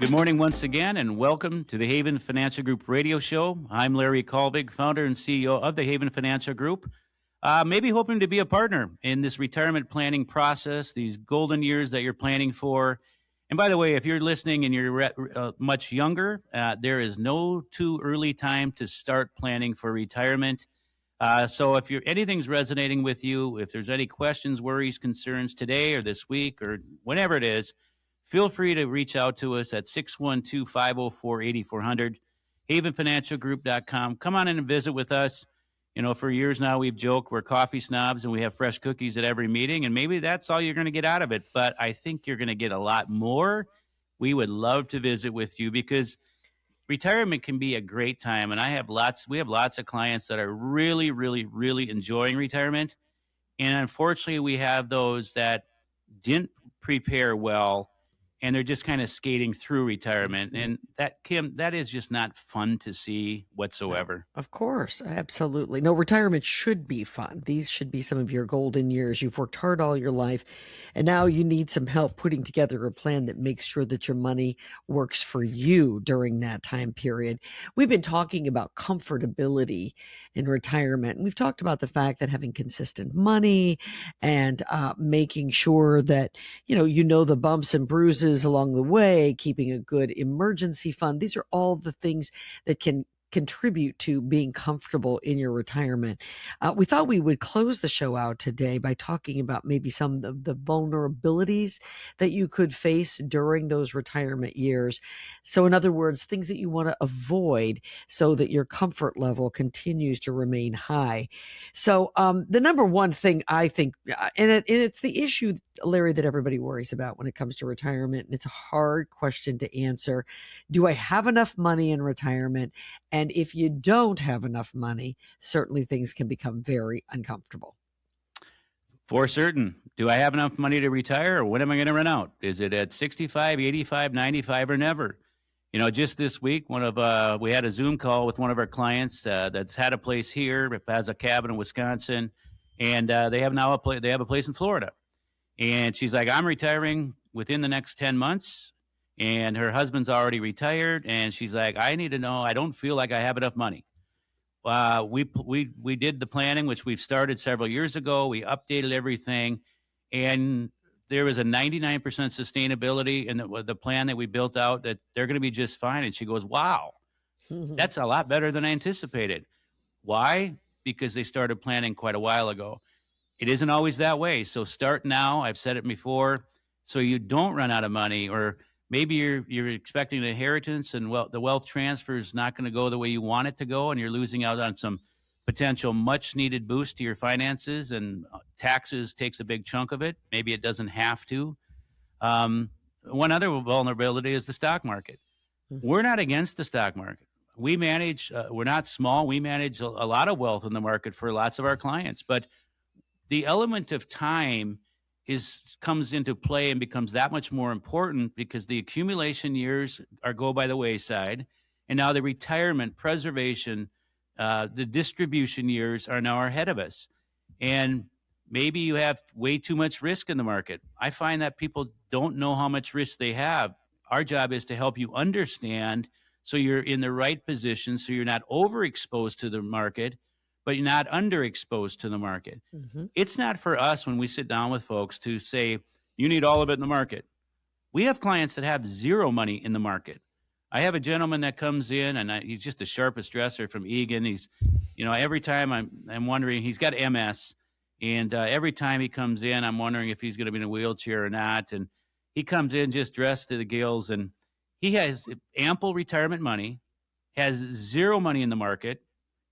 Good morning once again, and welcome to the Haven Financial Group radio show. I'm Larry Kallevig, founder and CEO of the Haven Financial Group. Maybe hoping to be a partner in this retirement planning process, these golden years that you're planning for. And by the way, if you're listening and you're much younger, there is no too early time to start planning for retirement. So if anything's resonating with you, if there's any questions, worries, concerns today or this week or whenever it is, feel free to reach out to us at 612-504-8400, havenfinancialgroup.com. Come on in and visit with us. You know, for years now, we've joked we're coffee snobs and we have fresh cookies at every meeting, and maybe that's all you're going to get out of it. But I think you're going to get a lot more. We would love to visit with you because retirement can be a great time. And we have lots of clients that are really, really, really enjoying retirement. And unfortunately, we have those that didn't prepare well, and they're just kind of skating through retirement. And that, Kim, that is just not fun to see whatsoever. Of course. Absolutely. No, retirement should be fun. These should be some of your golden years. You've worked hard all your life, and now you need some help putting together a plan that makes sure that your money works for you during that time period. We've been talking about comfortability in retirement, and we've talked about the fact that having consistent money and making sure that, you know the bumps and bruises along the way, keeping a good emergency fund. These are all the things that can contribute to being comfortable in your retirement. We thought we would close the show out today by talking about maybe some of the vulnerabilities that you could face during those retirement years. So in other words, things that you want to avoid so that your comfort level continues to remain high. So the number one thing I think, and it's the issue, Larry, that everybody worries about when it comes to retirement, and it's a hard question to answer. Do I have enough money in retirement? And if you don't have enough money, certainly things can become very uncomfortable. For certain. Do I have enough money to retire, or when am I going to run out? Is it at 65, 85, 95, or never? You know, just this week, we had a Zoom call with one of our clients that's had a place here, has a cabin in Wisconsin, and they have now they have a place in Florida. And she's like, I'm retiring within the next 10 months. And her husband's already retired. And she's like, I need to know, I don't feel like I have enough money. We did the planning, which we've started several years ago. We updated everything. And there was a 99% sustainability in the plan that we built out, that they're going to be just fine. And she goes, wow, that's a lot better than I anticipated. Why? Because they started planning quite a while ago. It isn't always that way. So start now. I've said it before, so you don't run out of money, or maybe you're expecting an inheritance and the wealth transfer is not going to go the way you want it to go, and you're losing out on some potential much needed boost to your finances, and taxes takes a big chunk of it. Maybe it doesn't have to. One other vulnerability is the stock market. We're not against the stock market. We manage, we're not small. We manage a lot of wealth in the market for lots of our clients, but the element of time comes into play and becomes that much more important, because the accumulation years go by the wayside, and now the retirement, preservation, the distribution years are now ahead of us. And maybe you have way too much risk in the market. I find that people don't know how much risk they have. Our job is to help you understand, so you're in the right position, so you're not overexposed to the market, but you're not underexposed to the market. It's not for us, when we sit down with folks, to say, you need all of it in the market. We have clients that have zero money in the market. I have a gentleman that comes in, and he's just the sharpest dresser from Egan. He's, every time I'm wondering, he's got MS, and every time he comes in, I'm wondering if he's going to be in a wheelchair or not. And he comes in just dressed to the gills, and he has ample retirement money, has zero money in the market.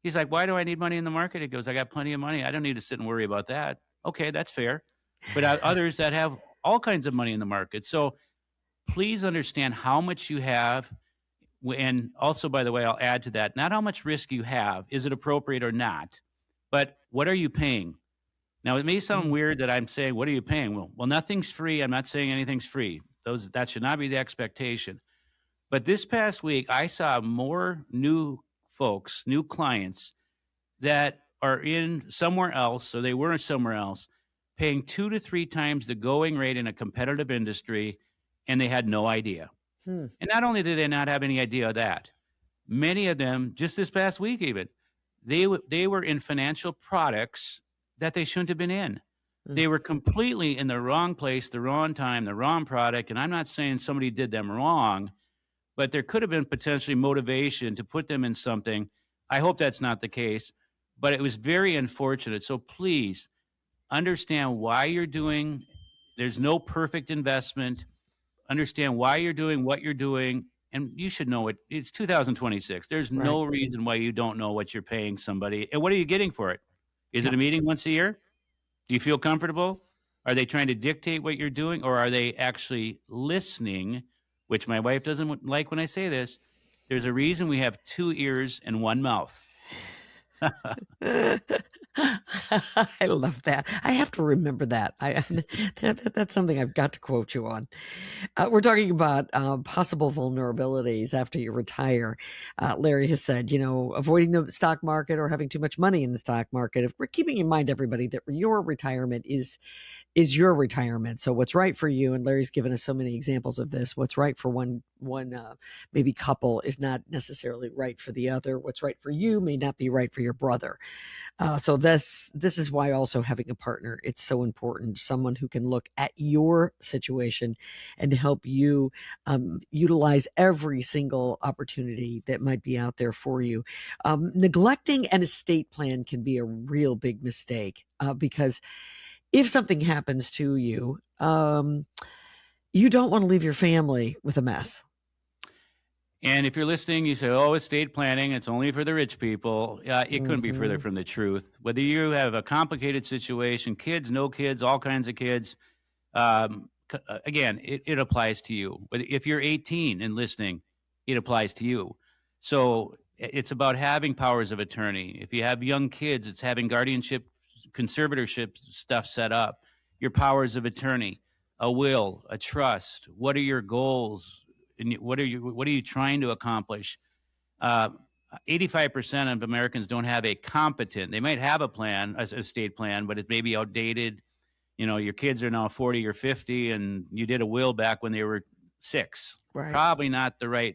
He's like, why do I need money in the market? He goes, I got plenty of money. I don't need to sit and worry about that. Okay, that's fair. But others that have all kinds of money in the market. So please understand how much you have. And also, by the way, I'll add to that, not how much risk you have. Is it appropriate or not? But what are you paying? Now, it may sound weird that I'm saying, what are you paying? Well, nothing's free. I'm not saying anything's free. That should not be the expectation. But this past week, I saw more new folks, new clients that are in somewhere else, or they were somewhere else, paying 2 to 3 times the going rate in a competitive industry, and they had no idea. Hmm. And not only did they not have any idea of that, many of them, just this past week even, they were in financial products that they shouldn't have been in. Mm. They were completely in the wrong place, the wrong time, the wrong product, and I'm not saying somebody did them wrong, but there could have been potentially motivation to put them in something. I hope that's not the case, but it was very unfortunate. So please understand why you're doing. There's no perfect investment. Understand why you're doing what you're doing, and you should know it. It's 2026. There's Right. no reason why you don't know what you're paying somebody. And what are you getting for it? Is it Yep. a meeting once a year? Do you feel comfortable? Are they trying to dictate what you're doing, or are they actually listening? Which my wife doesn't like when I say this. There's a reason we have two ears and one mouth. I love that. I have to remember that. That's something I've got to quote you on. We're talking about possible vulnerabilities after you retire. Larry has said, avoiding the stock market or having too much money in the stock market. If we're keeping in mind, everybody, that your retirement is your retirement. So what's right for you, and Larry's given us so many examples of this. What's right for one maybe couple is not necessarily right for the other. What's right for you may not be right for your brother. So this is why also having a partner, it's so important. Someone who can look at your situation and help you utilize every single opportunity that might be out there for you. Neglecting an estate plan can be a real big mistake because if something happens to you, you don't want to leave your family with a mess. And if you're listening, you say, "Oh, estate planning, it's only for the rich people." It couldn't be further Mm-hmm. from the truth. Whether you have a complicated situation, kids, no kids, all kinds of kids, again, it applies to you. If you're 18 and listening, it applies to you. So it's about having powers of attorney. If you have young kids, it's having guardianship, conservatorship stuff set up, your powers of attorney, a will, a trust. What are your goals? And what are you trying to accomplish? Uh, 85% of Americans don't have a competent. They might have a plan, a estate plan, but it may be outdated. Your kids are now 40 or 50, and you did a will back when they were 6. Right. Probably not the right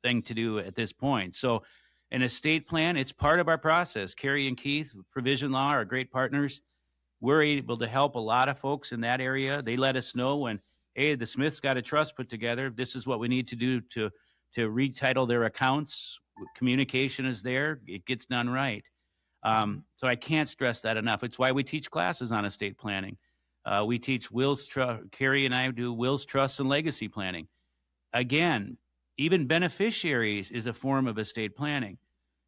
thing to do at this point. So, an estate plan, it's part of our process. Carrie and Keith, Provision Law, are great partners. We're able to help a lot of folks in that area. They let us know when, hey, the Smiths got a trust put together. This is what we need to do to retitle their accounts. Communication is there. It gets done right. So I can't stress that enough. It's why we teach classes on estate planning. We teach wills. Carrie and I do wills, trusts, and legacy planning. Again, even beneficiaries is a form of estate planning.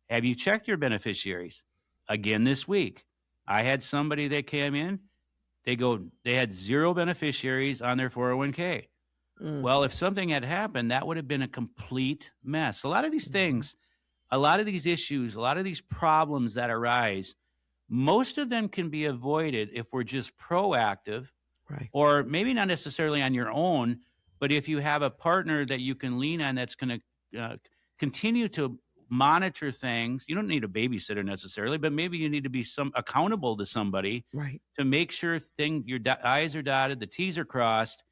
Have you checked your beneficiaries? Again this week, I had somebody that came in. They had 0 beneficiaries on their 401k. Mm. Well, if something had happened, that would have been a complete mess. A lot of these things, a lot of these issues, a lot of these problems that arise, most of them can be avoided if we're just proactive, Right. or maybe not necessarily on your own, but if you have a partner that you can lean on that's going to continue to monitor things. You don't need a babysitter necessarily, but maybe you need to be accountable to somebody Right. to make sure your I's are dotted, the T's are crossed,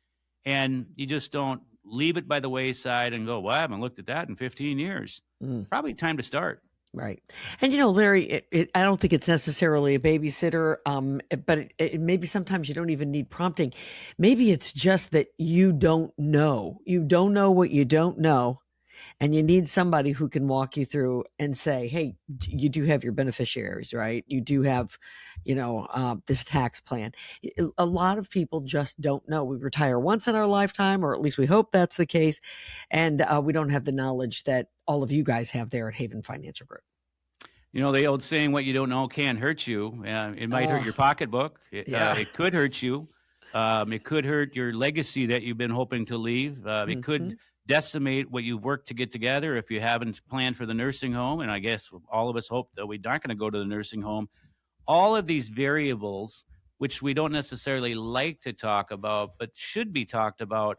and you just don't leave it by the wayside and go, "Well, I haven't looked at that in 15 years." Mm. Probably time to start. Right. And Larry, I don't think it's necessarily a babysitter, but maybe sometimes you don't even need prompting. Maybe it's just that you don't know. You don't know what you don't know. And you need somebody who can walk you through and say, hey, you do have your beneficiaries, right? You do have, this tax plan. A lot of people just don't know. We retire once in our lifetime, or at least we hope that's the case. And we don't have the knowledge that all of you guys have there at Haven Financial Group. The old saying, "What you don't know can't hurt you." It might hurt your pocketbook. It could hurt you. It could hurt your legacy that you've been hoping to leave. It could decimate what you've worked to get together if you haven't planned for the nursing home. And I guess all of us hope that we're not going to go to the nursing home. All of these variables, which we don't necessarily like to talk about, but should be talked about,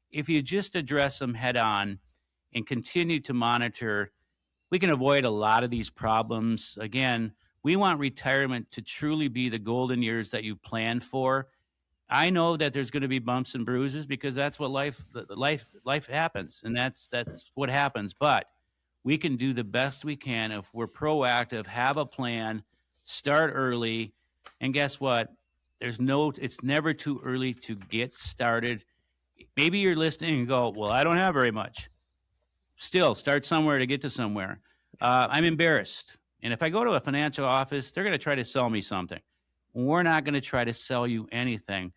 if you just address them head on and continue to monitor, we can avoid a lot of these problems. Again, we want retirement to truly be the golden years that you planned for. I know that there's going to be bumps and bruises because that's what life happens, and that's what happens. But we can do the best we can if we're proactive, have a plan, start early, and guess what? It's never too early to get started. Maybe you're listening and go, well, I don't have very much. Still, start somewhere to get to somewhere. I'm embarrassed. And if I go to a financial office, they're going to try to sell me something. We're not going to try to sell you anything.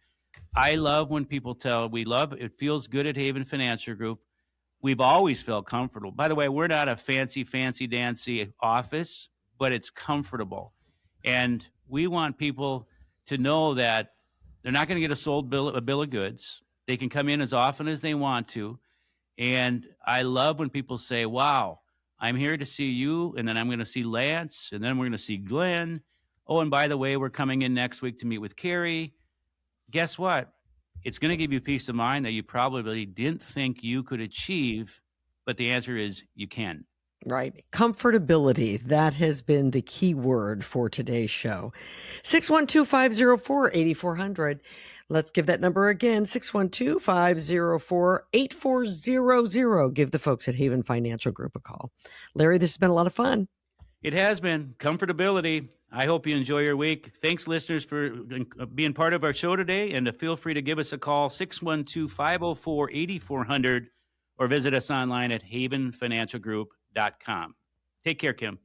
I love when people it feels good at Haven Financial Group. We've always felt comfortable. By the way, we're not a fancy dancy office, but it's comfortable. And we want people to know that they're not going to get a bill of goods. They can come in as often as they want to. And I love when people say, wow, I'm here to see you, and then I'm going to see Lance, and then we're going to see Glenn. Oh, and by the way, we're coming in next week to meet with Carrie. Guess what? It's going to give you peace of mind that you probably didn't think you could achieve, but the answer is you can. Right. Comfortability. That has been the key word for today's show. 612-504-8400. Let's give that number again, 612-504-8400. Give the folks at Haven Financial Group a call. Larry, this has been a lot of fun. It has been. Comfortability. I hope you enjoy your week. Thanks, listeners, for being part of our show today. And feel free to give us a call, 612-504-8400, or visit us online at havenfinancialgroup.com. Take care, Kim.